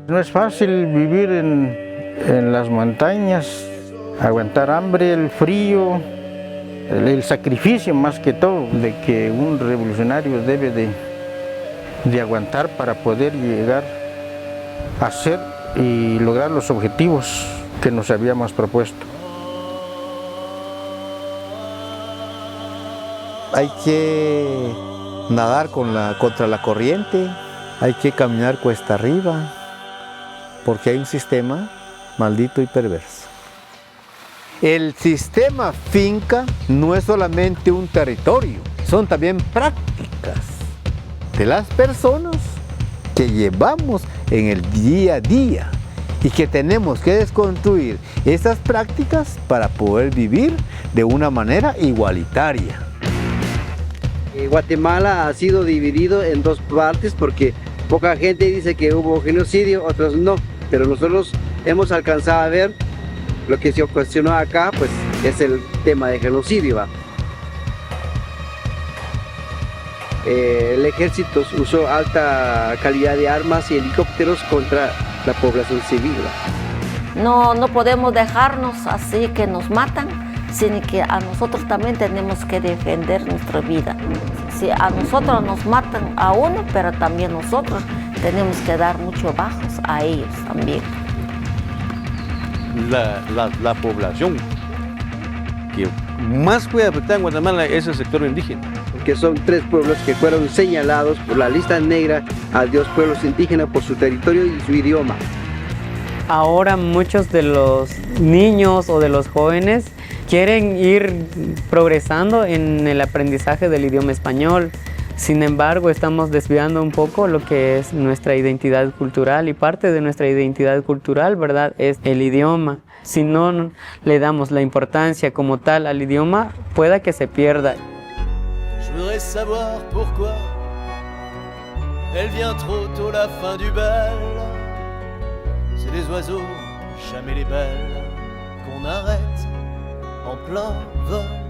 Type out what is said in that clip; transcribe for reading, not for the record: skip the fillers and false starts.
No es fácil vivir en las montañas, aguantar hambre, el frío, el sacrificio más que todo, de que un revolucionario debe de aguantar para poder llegar a hacer y lograr los objetivos que nos habíamos propuesto. Hay que nadar contra la corriente, hay que caminar cuesta arriba, porque hay un sistema maldito y perverso. El sistema finca no es solamente un territorio, son también prácticas de las personas que llevamos en el día a día y que tenemos que desconstruir esas prácticas para poder vivir de una manera igualitaria. Guatemala ha sido dividido en dos partes porque poca gente dice que hubo genocidio, otros no, pero nosotros hemos alcanzado a ver lo que se cuestionó acá, pues es el tema de genocidio, ¿va? El ejército usó alta calidad de armas y helicópteros contra la población civil, ¿va? No podemos dejarnos así que nos matan, sino que a nosotros también tenemos que defender nuestra vida. Si a nosotros nos matan a uno, pero también nosotros tenemos que dar mucho bajos a ellos también. La población que más puede afectar en Guatemala es el sector indígena. Que son 3 pueblos que fueron señalados por la lista negra a Dios pueblos indígenas por su territorio y su idioma. Ahora muchos de los niños o de los jóvenes quieren ir progresando en el aprendizaje del idioma español. Sin embargo, estamos desviando un poco lo que es nuestra identidad cultural y parte de nuestra identidad cultural, ¿verdad?, es el idioma. Si no le damos la importancia como tal al idioma, pueda que se pierda. Je voudrais savoir pourquoi elle vient trop tôt la fin du bal. C'est les oiseaux, jamais les balles, qu'on arrête en plein vol.